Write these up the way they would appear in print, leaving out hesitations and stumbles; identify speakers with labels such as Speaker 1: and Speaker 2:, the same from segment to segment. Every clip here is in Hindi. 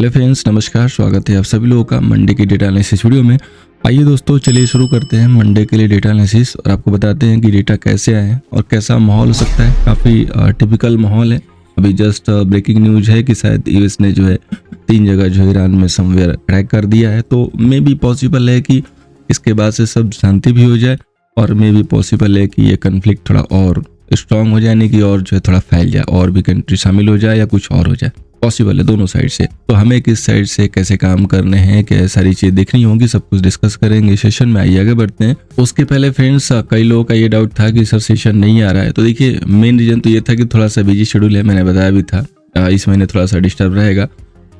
Speaker 1: हेलो फ्रेंड्स, नमस्कार। स्वागत है आप सभी लोगों का मंडे की डेटा एनालिसिस वीडियो में। आइए दोस्तों, चलिए शुरू करते हैं मंडे के लिए डेटा एनालिसिस और आपको बताते हैं कि डेटा कैसे आए हैं और कैसा माहौल हो सकता है। काफ़ी टिपिकल माहौल है। अभी जस्ट ब्रेकिंग न्यूज है कि शायद यूएस ने जो है 3 जगह जो है ईरान में समवेयर अटैक कर दिया है। तो मे भी पॉसिबल है कि इसके बाद से सब शांति भी हो जाए और मे भी पॉसिबल है कि ये कन्फ्लिक्ट थोड़ा और स्ट्रांग हो जाने की और जो है थोड़ा फैल जाए और भी कंट्री शामिल हो जाए या कुछ और हो जाए। पॉसिबल है दोनों साइड से। तो हमें किस साइड से कैसे काम करने हैं, क्या सारी चीजें देखनी होंगी, सब कुछ डिस्कस करेंगे सेशन में। आइए आगे बढ़ते हैं। उसके पहले फ्रेंड्स, कई लोगों का ये डाउट था कि सर सेशन नहीं आ रहा है। तो देखिए, मेन रीजन तो ये था कि थोड़ा सा बिजी शेड्यूल है, मैंने बताया भी था। इस महीने थोड़ा सा डिस्टर्ब रहेगा।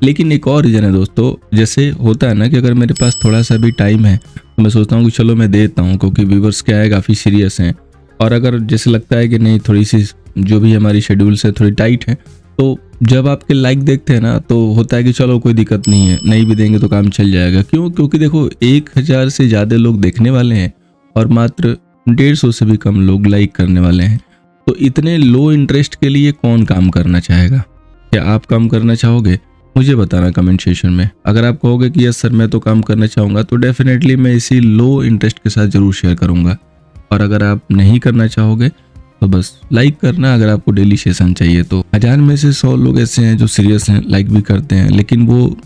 Speaker 1: लेकिन एक और रीजन है दोस्तों, जैसे होता है ना कि अगर मेरे पास थोड़ा सा भी टाइम है तो मैं सोचता हूँ कि चलो मैं देता हूँ, क्योंकि व्यूवर्स क्या है काफ़ी सीरियस हैं। और अगर जैसे लगता है कि नहीं, थोड़ी सी जो भी हमारी शेड्यूल से थोड़ी टाइट है, तो जब आपके लाइक देखते हैं ना तो होता है कि चलो कोई दिक्कत नहीं है, नहीं भी देंगे तो काम चल जाएगा। क्यों? क्योंकि देखो 1000 से ज़्यादा लोग देखने वाले हैं और मात्र 150 से भी कम लोग लाइक करने वाले हैं। तो इतने लो इंटरेस्ट के लिए कौन काम करना चाहेगा? क्या आप काम करना चाहोगे? मुझे बताना कमेंट सेशन में। अगर आप कहोगे कि यस सर मैं तो काम करना चाहूँगा, तो डेफिनेटली मैं इसी लो इंटरेस्ट के साथ ज़रूर शेयर करूँगा। और अगर आप नहीं करना चाहोगे तो बस लाइक करना। अगर आपको डेली सेशन चाहिए तो 1000 में से 100 लोग ऐसे हैं जो सीरियस हैं, लाइक भी करते हैं। लेकिन वो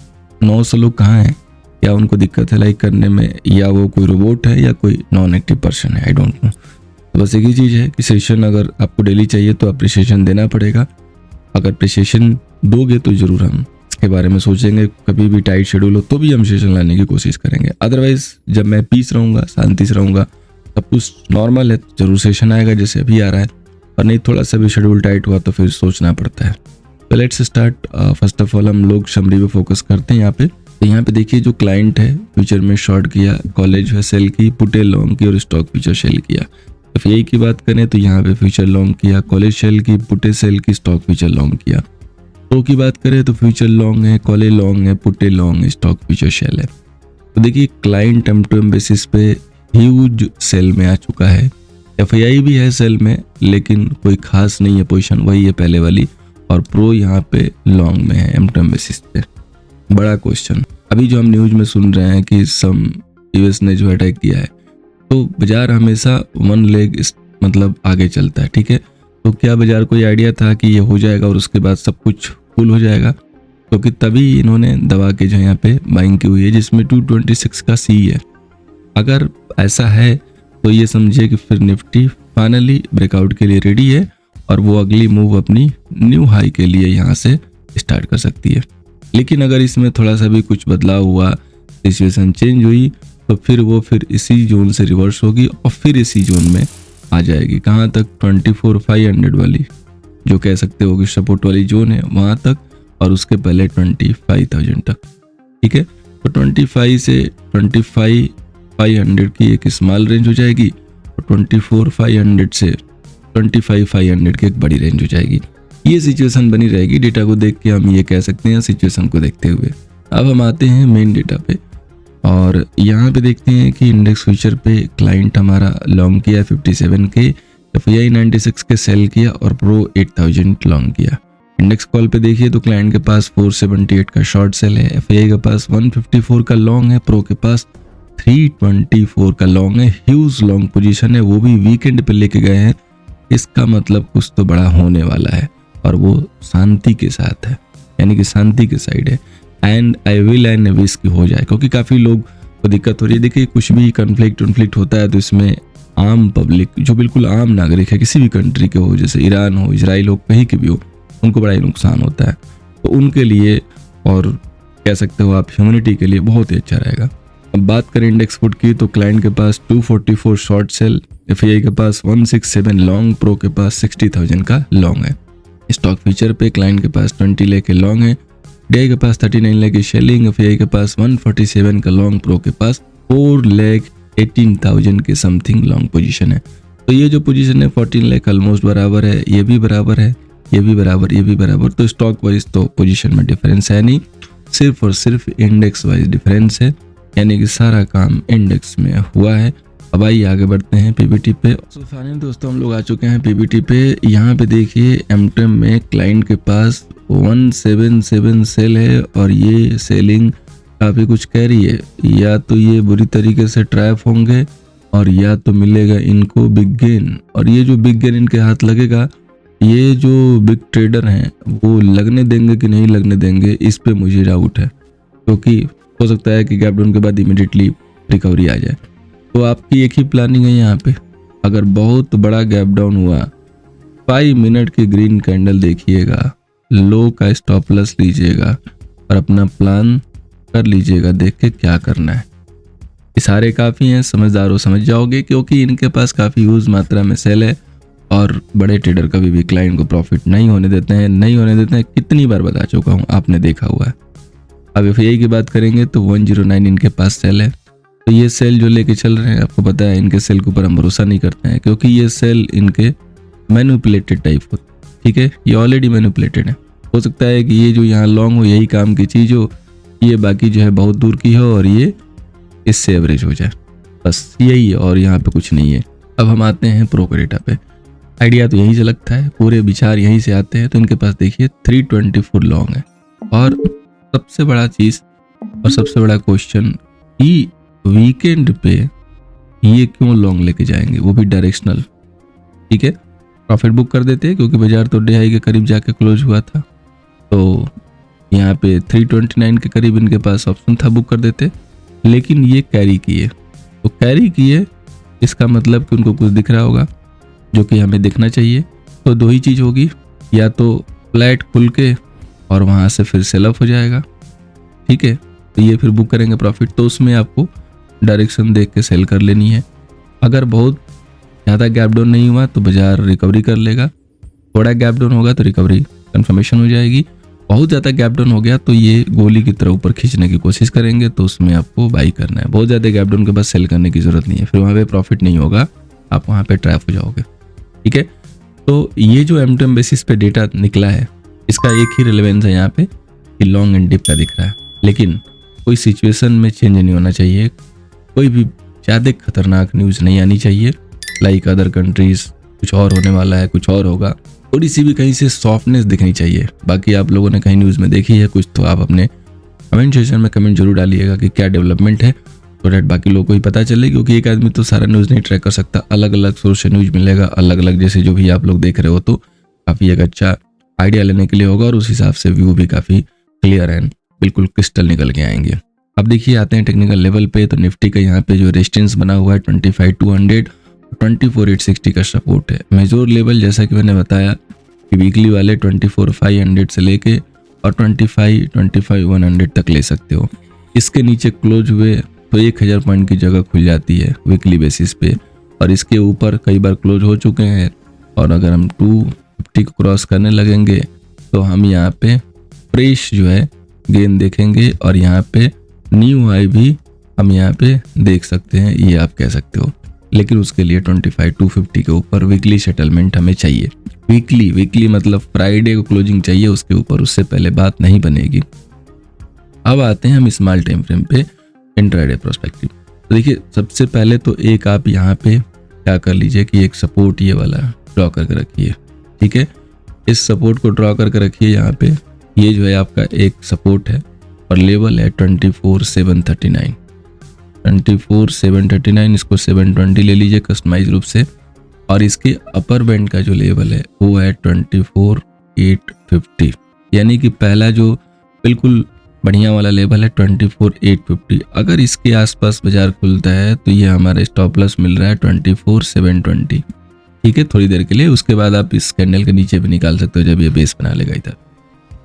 Speaker 1: 900 लोग कहाँ हैं? या उनको दिक्कत है लाइक करने में, या वो कोई रोबोट है या कोई नॉन एक्टिव पर्सन है, आई डोंट नो। तो बस एक ही चीज़ है कि सेशन अगर आपको डेली चाहिए तो अप्रिसिएशन देना पड़ेगा। अगर अप्रिसिएशन दोगे तो ज़रूर हम इसके बारे में सोचेंगे। कभी भी टाइट शेड्यूल हो तो भी हम सेशन लाने की कोशिश करेंगे। अदरवाइज जब मैं पीस रहूँगा, शांति से रहूँगा, सब कुछ नॉर्मल है, जरूर सेशन आएगा जैसे अभी आ रहा है। और नहीं थोड़ा सा भी शेड्यूल टाइट हुआ तो फिर सोचना पड़ता है। तो let's start. First of all हम लोग समरी पे फोकस करते हैं यहाँ पे। तो यहाँ पे देखिए जो क्लाइंट है फ्यूचर में शॉर्ट किया, कॉलेज है सेल की, पुटे लॉन्ग की और स्टॉक फ्यूचर सेल किया। एफआईआई की बात करें तो यहाँ पे फ्यूचर लॉन्ग किया, कॉलेज सेल की, पुटे सेल की, स्टॉक फ्यूचर लॉन्ग किया। प्रो की बात करें तो फ्यूचर लॉन्ग है, कॉलेज लॉन्ग है, पुटे लॉन्ग है, स्टॉक फ्यूचर सेल है। तो देखिए क्लाइंट M2M बेसिस पे ह्यूज सेल में आ चुका है। एफआईआई भी है सेल में, लेकिन कोई खास नहीं है पोजीशन, वही है पहले वाली। और प्रो यहाँ पे लॉन्ग में है M2M बेसिस पे। बड़ा क्वेश्चन अभी जो हम न्यूज में सुन रहे हैं कि यूएस ने जो अटैक किया है, तो बाजार हमेशा वन लेग मतलब आगे चलता है, ठीक है। तो क्या बाजार को ये आइडिया था कि ये हो जाएगा और उसके बाद सब कुछ फुल हो जाएगा? क्योंकि तभी इन्होंने दबा के जो यहाँ पे बाइंग की हुई है, जिसमें 226 का सी है। अगर ऐसा है तो ये समझिए कि फिर निफ्टी फाइनली ब्रेकआउट के लिए रेडी है और वो अगली मूव अपनी न्यू हाई के लिए यहाँ से स्टार्ट कर सकती है। लेकिन अगर इसमें थोड़ा सा भी कुछ बदलाव हुआ, सिचुएशन चेंज हुई, तो फिर इसी जोन से रिवर्स होगी और फिर इसी जोन में आ जाएगी। कहाँ तक? 24,500 वाली, जो कह सकते हो कि सपोर्ट वाली जोन है, वहाँ तक। और उसके पहले 25,000 तक, ठीक है। तो 25 से 25,500 की एक स्मॉल रेंज हो जाएगी और 24,500 से 25,500 की एक बड़ी रेंज हो जाएगी। ये सिचुएशन बनी रहेगी। डेटा को देख के हम ये कह सकते हैं, सिचुएशन को देखते हुए। अब हम आते हैं मेन डेटा पे और यहाँ पे देखते हैं कि इंडेक्स फ्यूचर पे क्लाइंट हमारा लॉन्ग किया 57 के, एफआईआई 96 के सेल किया और प्रो 8000 लॉन्ग किया। इंडेक्स कॉल पे देखिए तो क्लाइंट के पास 478 का शॉर्ट सेल है, एफआईआई के पास 154 का लॉन्ग है, प्रो के पास 324 का लॉन्ग है। ह्यूज लॉन्ग पोजीशन है, वो भी वीकेंड पे लेके गए हैं। इसका मतलब कुछ तो बड़ा होने वाला है और वो शांति के साथ है, यानी कि शांति के साइड है। And I will and wish की हो जाए, क्योंकि काफ़ी लोग को दिक्कत हो रही है। देखिए कुछ भी कन्फ्लिक्ट होता है तो इसमें आम पब्लिक, जो बिल्कुल आम नागरिक है किसी भी कंट्री के हो, जैसे ईरान हो, इजराइल हो, कहीं के भी हो, उनको बड़ा ही नुकसान होता है। तो उनके लिए और कह सकते हो आप ह्यूमैनिटी के लिए बहुत ही अच्छा रहेगा। अब बात करें इंडेक्स फुट की तो क्लाइंट के पास 244 शॉर्ट सेल, एफआईआई के पास 167 लॉन्ग, प्रो के पास 60,000 का लॉन्ग है। स्टॉक फ्यूचर पे क्लाइंट के पास 20 लाख के लॉन्ग है, डीआई के पास 39 लाख की शेलिंग, एफआईआई के पास 147 का लॉन्ग, प्रो के पास 4,18,000 के समथिंग लॉन्ग पोजीशन है। तो ये जो पोजीशन है 14 लाख ऑलमोस्ट बराबर है, ये भी बराबर है, ये भी बराबर, ये भी बराबर। तो स्टॉक वाइज तो पोजीशन में डिफरेंस है नहीं, सिर्फ और सिर्फ इंडेक्स वाइज डिफरेंस है, यानी कि सारा काम इंडेक्स में हुआ है अब आइए आगे बढ़ते हैं पीबीटी पे। तो फाइनली दोस्तों हम लोग आ चुके हैं पीबीटी पे। यहाँ पे देखिए एमटेम में क्लाइंट के पास 177 सेल है और ये सेलिंग काफ़ी कुछ कह रही है। या तो ये बुरी तरीके से ट्रैप होंगे और या तो मिलेगा इनको बिग गेन। और ये जो बिग गेन इनके हाथ लगेगा, ये जो बिग ट्रेडर हैं वो लगने देंगे कि नहीं लगने देंगे, इस पे मुझे डाउट है, क्योंकि हो सकता है कि गैप डाउन के बाद इमीडिएटली रिकवरी आ जाए। तो आपकी एक ही प्लानिंग है यहाँ पे, अगर बहुत बड़ा गैप डाउन हुआ 5 मिनट की ग्रीन कैंडल देखिएगा, लो का स्टॉप लॉस लीजिएगा और अपना प्लान कर लीजिएगा, देख के क्या करना है। इशारे काफ़ी हैं, समझदार हो समझ जाओगे, क्योंकि इनके पास काफ़ी यूज मात्रा में सेल है और बड़े ट्रेडर कभी भी क्लाइंट को प्रॉफिट नहीं होने देते हैं। कितनी बार बता चुका हूँ, आपने देखा हुआ है। अब एफआईआई की बात करेंगे तो 109 इनके पास सेल है। तो ये सेल जो लेके चल रहे हैं, आपको पता है इनके सेल के ऊपर हम भरोसा नहीं करते हैं, क्योंकि ये सेल इनके मैनिपुलेटेड टाइप होते, ठीक है, ये ऑलरेडी मैनिपुलेटेड है। हो सकता है कि ये जो यहाँ लॉन्ग हो यही काम की चीज़ हो, ये बाकी जो है बहुत दूर की हो और ये इससे एवरेज हो जाए, बस यही है और यहाँ पे कुछ नहीं है। अब हम आते हैं प्रो के डेटा पे। आइडिया तो यहीं से लगता है, पूरे विचार यहीं से आते हैं। तो इनके पास देखिए 324 लॉन्ग है और सबसे बड़ा चीज़ और सबसे बड़ा क्वेश्चन कि वीकेंड पे ये क्यों लॉन्ग लेके जाएंगे, वो भी डायरेक्शनल, ठीक है। प्रॉफिट बुक कर देते हैं क्योंकि बाजार तो डे हाई के करीब जाके क्लोज हुआ था। तो यहाँ पे 329 के करीब इनके पास ऑप्शन था, बुक कर देते, लेकिन ये कैरी किए। तो कैरी किए इसका मतलब कि उनको कुछ दिख रहा होगा जो कि हमें देखना चाहिए। तो दो ही चीज़ होगी, या तो फ्लैट खुल के और वहाँ से फिर सेल ऑफ हो जाएगा, ठीक है, तो ये फिर बुक करेंगे प्रॉफिट। तो उसमें आपको डायरेक्शन देख के सेल कर लेनी है। अगर बहुत ज़्यादा गैप डाउन नहीं हुआ तो बाजार रिकवरी कर लेगा, थोड़ा गैप डाउन होगा तो रिकवरी कंफर्मेशन हो जाएगी। बहुत ज़्यादा गैप डाउन हो गया तो ये गोली की तरह ऊपर खींचने की कोशिश करेंगे, तो उसमें आपको बाई करना है। बहुत ज़्यादा गैप डाउन के बाद सेल करने की ज़रूरत नहीं है, फिर वहाँ पे प्रॉफिट नहीं होगा, आप वहाँ पे ट्रैप हो जाओगे, ठीक है। तो ये जो एमटेम बेसिस पे डेटा निकला है, इसका एक ही रिलेवेंस है यहाँ पे कि लॉन्ग एंड डिप का दिख रहा है, लेकिन कोई सिचुएशन में चेंज नहीं होना चाहिए, कोई भी ज़्यादा खतरनाक न्यूज़ नहीं आनी चाहिए, लाइक अदर कंट्रीज कुछ और होने वाला है, कुछ और होगा, थोड़ी सी भी कहीं से सॉफ्टनेस दिखनी चाहिए। बाकी आप लोगों ने कहीं न्यूज़ में देखी है कुछ, तो आप अपने कमेंट सेक्शन में कमेंट जरूर डालिएगा कि क्या डेवलपमेंट है, तो डेट बाकी लोगों को ही पता चले, क्योंकि एक आदमी तो सारा न्यूज़ नहीं ट्रैक कर सकता, अलग अलग सोर्स से न्यूज़ मिलेगा, अलग अलग जैसे जो भी आप लोग देख रहे हो, तो काफ़ी एक अच्छा आइडिया लेने के लिए होगा और उस हिसाब से व्यू भी काफ़ी क्लियर एंड बिल्कुल क्रिस्टल निकल के आएंगे। अब देखिए आते हैं टेक्निकल लेवल पे। तो निफ्टी का यहाँ पे जो रेजिस्टेंस बना हुआ है 25,200, 24,860 का सपोर्ट है। मेजर लेवल जैसा कि मैंने बताया कि वीकली वाले 24,500 से लेके और 25,100 तक ले सकते हो। इसके नीचे क्लोज हुए तो 1000 पॉइंट की जगह खुल जाती है वीकली बेसिस पे, और इसके ऊपर कई बार क्लोज हो चुके हैं। और अगर हम 250 को क्रॉस करने लगेंगे तो हम यहाँ पे फ्रेश जो है गेन देखेंगे, और यहाँ पे न्यू हाई भी हम यहाँ पे देख सकते हैं, ये आप कह सकते हो। लेकिन उसके लिए 25,250 के ऊपर वीकली सेटलमेंट हमें चाहिए। वीकली मतलब फ्राइडे को क्लोजिंग चाहिए उसके ऊपर, उससे पहले बात नहीं बनेगी। अब आते हैं हम स्मॉल टाइम फ्रेम पे इंट्राडे प्रोस्पेक्टिव। तो देखिए सबसे पहले तो एक आप यहाँ पे क्या कर लीजिए कि एक सपोर्ट ये वाला ड्रॉ करके रखिए, ठीक है। इस सपोर्ट को ड्रॉ करके रखिए यहाँ पे, ये जो है आपका एक सपोर्ट है और लेवल है 24,739, 24,739, इसको 720 ले लीजिए कस्टमाइज रूप से। और इसके अपर बैंड का जो लेवल है वो है 24,850, यानी कि पहला जो बिल्कुल बढ़िया वाला लेवल है 24,850। अगर इसके आसपास बाजार खुलता है तो ये हमारा स्टॉप लॉस मिल रहा है 24,720, ठीक है, थोड़ी देर के लिए। उसके बाद आप इस कैंडल के नीचे भी निकाल सकते हो जब ये बेस बना लेगा इधर,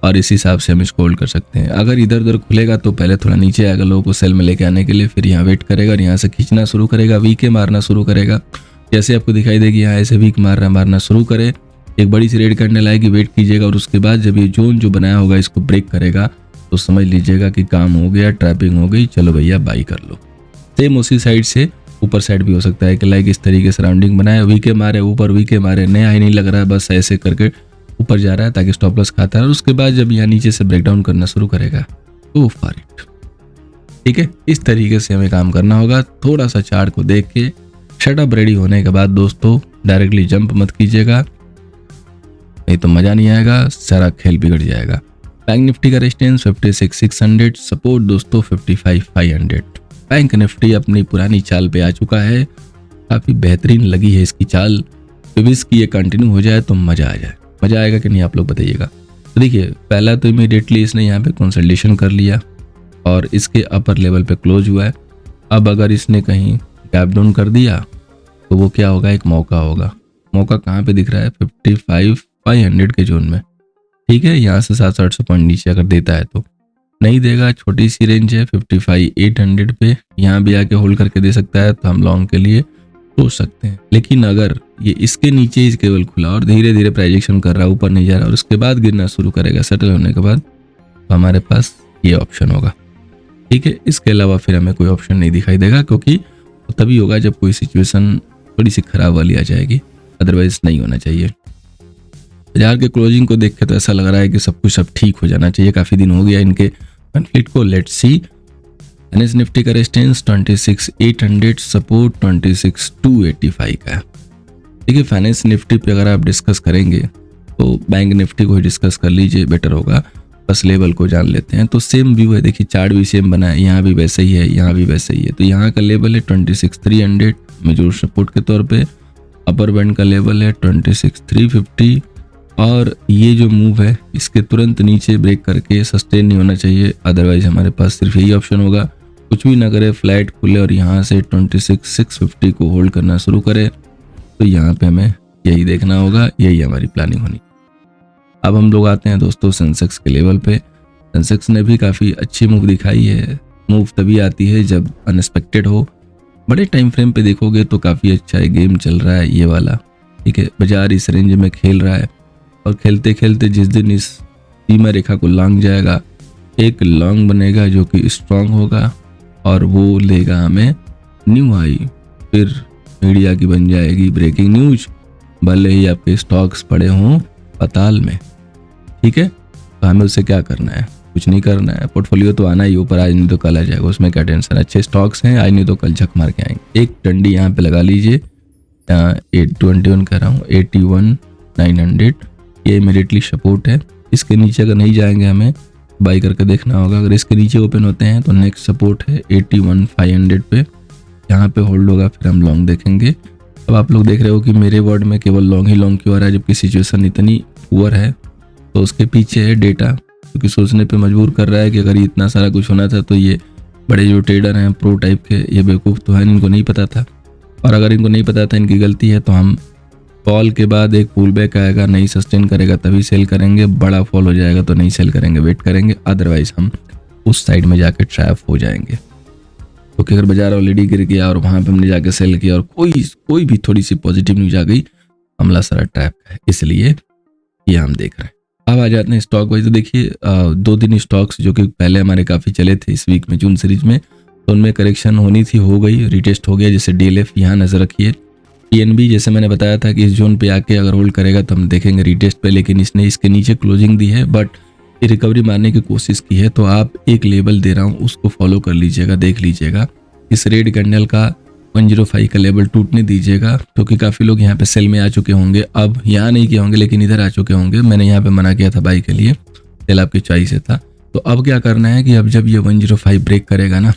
Speaker 1: और इस हिसाब से हम इसको होल्ड कर सकते हैं। अगर इधर उधर खुलेगा तो पहले थोड़ा नीचे आएगा लोगों को सेल में लेके आने के लिए, फिर यहाँ वेट करेगा और यहाँ से खींचना शुरू करेगा, वीके मारना शुरू करेगा। जैसे आपको दिखाई देगी यहाँ ऐसे वीक मारना शुरू करे, एक बड़ी सी रेड कैंडल आएगी, वेट कीजिएगा, और उसके बाद जब ये जोन जो बनाया होगा इसको ब्रेक करेगा तो समझ लीजिएगा कि काम हो गया, ट्रैपिंग हो गई, चलो भैया बाई कर लो। सेम उसी साइड से ऊपर साइड भी हो सकता है कि लाइक इस तरीके सराउंडिंग बनाए, वीके मारे ऊपर, वीके मारे, नया ही नहीं लग रहा है, बस ऐसे करके ऊपर जा रहा है ताकि स्टॉप लॉस खाता है। और उसके बाद जब यहाँ नीचे से ब्रेकडाउन करना शुरू करेगा तो फॉर इट, ठीक है। इस तरीके से हमें काम करना होगा। थोड़ा सा चार्ट को देख के सेटअप रेडी होने के बाद दोस्तों डायरेक्टली जंप मत कीजिएगा, नहीं तो मज़ा नहीं आएगा, सारा खेल बिगड़ जाएगा। बैंक निफ्टी का रेजिस्टेंस 56,600, सपोर्ट दोस्तों 55,500। बैंक निफ्टी अपनी पुरानी चाल पे आ चुका है, काफ़ी बेहतरीन लगी है इसकी चाल। प्रीवियस की ये कंटिन्यू हो जाए तो मज़ा आ जाए। मज़ा आएगा कि नहीं आप लोग बताइएगा। तो देखिए पहला तो इमीडिएटली इसने यहाँ पे कंसल्टेशन कर लिया और इसके अपर लेवल पे क्लोज हुआ है। अब अगर इसने कहीं गैप डाउन कर दिया तो वो क्या होगा, एक मौका होगा। मौका कहाँ पे दिख रहा है, 55,500 के जोन में। ठीक है, यहाँ से 700-800 पॉइंट नीचे अगर देता है तो नहीं देगा, छोटी सी रेंज है 55,800 पे, यहाँ भी आके होल्ड करके दे सकता है तो हम लॉन्ग के लिए सोच सकते हैं। लेकिन अगर ये इसके नीचे ही केवल खुला और धीरे धीरे प्राइजेक्शन कर रहा है, ऊपर नहीं जा रहा और उसके बाद गिरना शुरू करेगा सेटल होने के बाद, तो हमारे पास ये ऑप्शन होगा। ठीक है, इसके अलावा फिर हमें कोई ऑप्शन नहीं दिखाई देगा, क्योंकि तभी होगा जब कोई सिचुएशन थोड़ी सी खराब वाली आ जाएगी, अदरवाइज नहीं होना चाहिए। बाजार के क्लोजिंग को देख के तो ऐसा लग रहा है कि सब कुछ अब ठीक हो जाना चाहिए, काफ़ी दिन हो गया इनके कॉन्फ्लिक्ट को। Let's see. फाइनेंस निफ्टी का रेजिस्टेंस 26,800, सपोर्ट 26,285 का है। देखिए फाइनेंस निफ्टी पे अगर आप डिस्कस करेंगे तो बैंक निफ्टी को ही डिस्कस कर लीजिए, बेटर होगा। बस लेवल को जान लेते हैं। तो सेम व्यू है, देखिए चार्ट भी सेम बना है, यहाँ भी वैसे ही है, यहाँ भी वैसे ही है। तो यहाँ का लेवल है 26,300 मेजर सपोर्ट के तौर पे, अपर बैंड का लेवल है 26,350 और ये जो मूव है इसके तुरंत नीचे ब्रेक करके सस्टेन नहीं होना चाहिए, अदरवाइज हमारे पास सिर्फ यही ऑप्शन होगा, कुछ भी ना करे, फ्लैट खुले और यहाँ से 26,650 को होल्ड करना शुरू करे। तो यहाँ पे हमें यही देखना होगा, यही हमारी प्लानिंग होनी। अब हम लोग आते हैं दोस्तों सेंसेक्स के लेवल पे। सेंसेक्स ने भी काफ़ी अच्छी मूव दिखाई है। मूव तभी आती है जब अनएक्सपेक्टेड हो। बड़े टाइम फ्रेम पे देखोगे तो काफ़ी अच्छा है, गेम चल रहा है ये वाला। ठीक है, बाजार इस रेंज में खेल रहा है और खेलते खेलते जिस दिन इस सीमा रेखा को लांग जाएगा, एक लॉन्ग बनेगा जो कि स्ट्रांग होगा और वो लेगा हमें न्यू हाई, फिर मीडिया की बन जाएगी ब्रेकिंग न्यूज, भले ही आपके स्टॉक्स पड़े हों पताल में। ठीक है, तो हमें उससे क्या करना है, कुछ नहीं करना है। पोर्टफोलियो तो आना ही ऊपर, आज नहीं तो कल आ जाएगा, उसमें क्या टेंशन। अच्छे स्टॉक्स हैं, आज नहीं तो कल झक मार के आएंगे। एक डंडी यहाँ पे लगा लीजिए, 821 कह रहा हूँ, 81,900, ये इमीडिएटली सपोर्ट है। इसके नीचे अगर नहीं जाएंगे हमें बाई करके देखना होगा। अगर इसके नीचे ओपन होते हैं तो नेक्स्ट सपोर्ट है 81,500 पे, यहाँ पे होल्ड होगा, फिर हम लॉन्ग देखेंगे। अब आप लोग देख रहे हो कि मेरे वर्ड में केवल लॉन्ग ही लॉन्ग क्यों आ रहा है, जबकि सिचुएशन इतनी पुअर है। तो उसके पीछे है डेटा, क्योंकि सोचने पे मजबूर कर रहा है कि अगर इतना सारा कुछ होना था तो ये बड़े जो ट्रेडर हैं प्रो टाइप के, ये बेवकूफ़ तो है, इनको नहीं पता था। और अगर इनको नहीं पता था, इनकी गलती है। तो हम फॉल के बाद एक पुल बैक आएगा, नहीं सस्टेन करेगा तभी सेल करेंगे, बड़ा फॉल हो जाएगा तो नहीं सेल करेंगे, वेट करेंगे, अदरवाइज हम उस साइड में जाके ट्रैप हो जाएंगे। क्योंकि अगर बाजार ऑलरेडी गिर गया और वहाँ पे हमने जाके सेल किया और कोई भी थोड़ी सी पॉजिटिव न्यूज आ गई, हमला सारा ट्रैप है। इसलिए ये हम देख रहे हैं। अब आ जाते हैं स्टॉक वाइज। तो देखिए 2 दिन स्टॉक्स जो कि पहले हमारे काफ़ी चले थे इस वीक में, जून सीरीज में, तो उनमें करेक्शन होनी थी, हो गई, रिटेस्ट हो गया। जैसे DLF यहाँ नज़र रखिए, PNB जैसे मैंने बताया था कि इस जोन पे आके अगर होल्ड करेगा तो हम देखेंगे रिटेस्ट पे, लेकिन इसने इसके नीचे क्लोजिंग दी है, बट ये रिकवरी मारने की कोशिश की है। तो आप एक लेवल दे रहा हूँ, उसको फॉलो कर लीजिएगा, देख लीजिएगा। इस रेड कैंडल का 105 का लेवल टूटने दीजिएगा, क्योंकि काफ़ी लोग यहाँ पे सेल में आ चुके होंगे। अब यहाँ नहीं किए होंगे लेकिन इधर आ चुके होंगे। मैंने यहाँ पे मना किया था बाई के लिए, सेल आपकी चॉइस से था। तो अब क्या करना है कि अब जब ये 105 ब्रेक करेगा ना,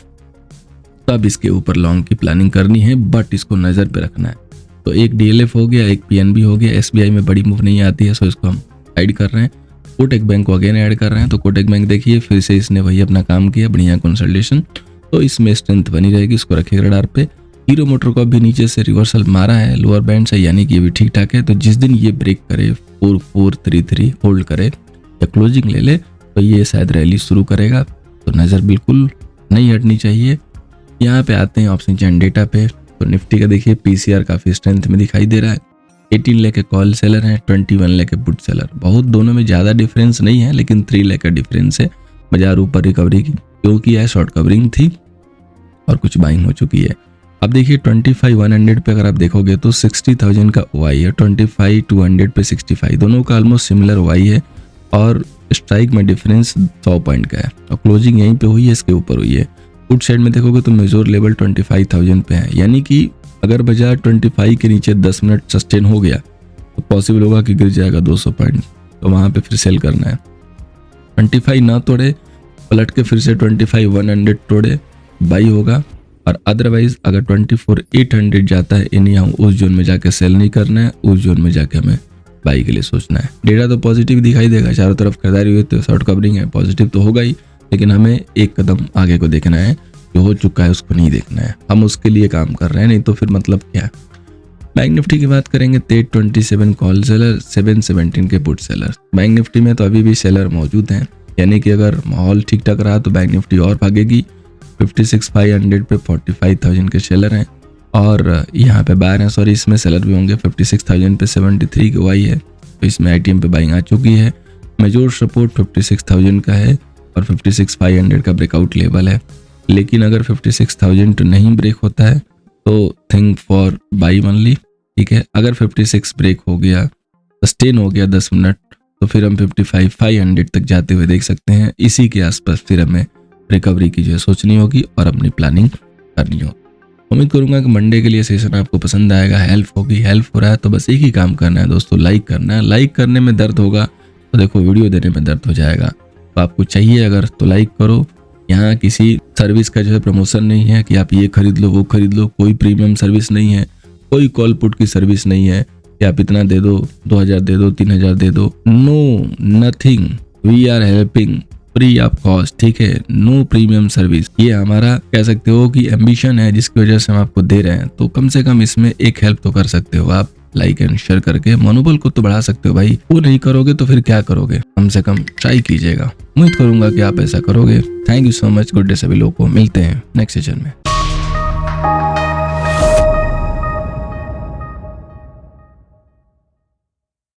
Speaker 1: तब इसके ऊपर लॉन्ग की प्लानिंग करनी है, बट इसको नज़र पे रखना है। तो एक DLF हो गया, एक PNB हो गया। SBI में बड़ी मूव नहीं आती है, सो इसको हम ऐड कर रहे हैं। कोटक बैंक को अगेन ऐड कर रहे हैं। तो कोटक बैंक देखिए फिर से इसने वही अपना काम किया, बढ़िया कंसल्टेशन, तो इसमें स्ट्रेंथ बनी रहेगी, इसको रखिए रडार पे। हीरो मोटर को भी नीचे से रिवर्सल मारा है लोअर बैंड से, यानी कि ये भी ठीक ठाक है। तो जिस दिन ये ब्रेक करे, 4433 होल्ड करे या क्लोजिंग ले ले, तो ये शायद रैली शुरू करेगा। तो नज़र बिल्कुल नहीं हटनी चाहिए। यहाँ पे आते हैं ऑप्शन चैन डेटा पे। तो निफ्टी का देखिए PCR काफ़ी स्ट्रेंथ में दिखाई दे रहा है। 18 लाख के कॉल सेलर हैं, 21 लाख के पुट सेलर। बहुत दोनों में ज़्यादा डिफरेंस नहीं है, लेकिन 3 लाख का डिफरेंस है। बाजार ऊपर रिकवरी की क्योंकि है, शॉर्ट कवरिंग थी और कुछ बाइंग हो चुकी है। अब देखिए 25,100 पे अगर आप देखोगे तो 60,000 का OI है, 25,200 पे 65, दोनों का ऑलमोस्ट सिमिलर OI है और स्ट्राइक में डिफरेंस 100 पॉइंट का है और क्लोजिंग यहीं पे हुई है, इसके ऊपर हुई है। पुट साइड में देखोगे तो मेजर लेवल 25,000 पे है, यानी कि अगर बाजार 25 के नीचे 10 मिनट सस्टेन हो गया तो पॉसिबल होगा कि गिर जाएगा 200 पॉइंट, तो वहाँ पे फिर सेल करना है। 25 ना तोड़े, पलट के फिर से 25,100 तोड़े, बाई होगा। और अदरवाइज अगर 24,800 जाता है इन यहाँ, उस जोन में जाके सेल नहीं करना है, उस जोन में जाके हमें बाई के लिए सोचना है। डेटा तो पॉजिटिव दिखाई देगा, चारों तरफ खरीदारी हुई तो शॉर्ट कवरिंग है, पॉजिटिव तो होगा ही, लेकिन हमें एक कदम आगे को देखना है, जो हो चुका है उसको नहीं देखना है। हम उसके लिए काम कर रहे हैं, नहीं तो फिर मतलब क्या। बैंक निफ्टी की बात करेंगे तो 827 कॉल सेलर, 717 के पुट सेलर। बैंक निफ्टी में तो अभी भी सेलर मौजूद हैं, यानी कि अगर माहौल ठीक ठाक रहा तो बैंक निफ्टी और भागेगी। 56,500 पे 45,000 के सेलर हैं और यहाँ पे बायर हैं, सॉरी इसमें सेलर भी होंगे। 56,000 पे 73 की वाई है, तो इसमें आईटीएम पे बाइंग आ चुकी है। मेजर सपोर्ट 56,000 का है और 56,500 का ब्रेकआउट लेवल है। लेकिन अगर 56,000 नहीं ब्रेक होता है तो थिंक फॉर बाई ओनली, ठीक है। अगर 56 ब्रेक हो गया, सस्टेन हो गया 10 मिनट, तो फिर हम 55,500 तक जाते हुए देख सकते हैं। इसी के आसपास फिर हमें रिकवरी की जो है सोचनी होगी और अपनी प्लानिंग करनी होगी। उम्मीद करूंगा कि मंडे के लिए सेशन आपको पसंद आएगा, हेल्प होगी। हेल्प हो रहा है तो बस एक ही काम करना है दोस्तों, लाइक करना है। लाइक करने में दर्द होगा तो देखो वीडियो देने में दर्द हो जाएगा। तो आपको चाहिए अगर तो लाइक करो। यहाँ किसी सर्विस का जो है प्रमोशन नहीं है कि आप ये खरीद लो वो खरीद लो, कोई प्रीमियम सर्विस नहीं है, कोई कॉल पुट की सर्विस नहीं है कि आप इतना दे दो, 2,000 दे दो, 3,000 दे दो। No nothing, we are helping free of cost, ठीक है। नो प्रीमियम सर्विस, ये हमारा कह सकते हो कि एम्बिशन है जिसकी वजह से हम आपको दे रहे हैं। तो कम से कम इसमें एक हेल्प तो कर सकते हो आप, लाइक एंड शेयर करके मनोबल को तो बढ़ा सकते हो भाई। वो नहीं करोगे तो फिर क्या करोगे, कम से कम ट्राई कीजिएगा। उम्मीद करूंगा कि आप ऐसा करोगे। Thank you so much, good day सभी लोगों को। मिलते हैं नेक्स्ट सेशन में।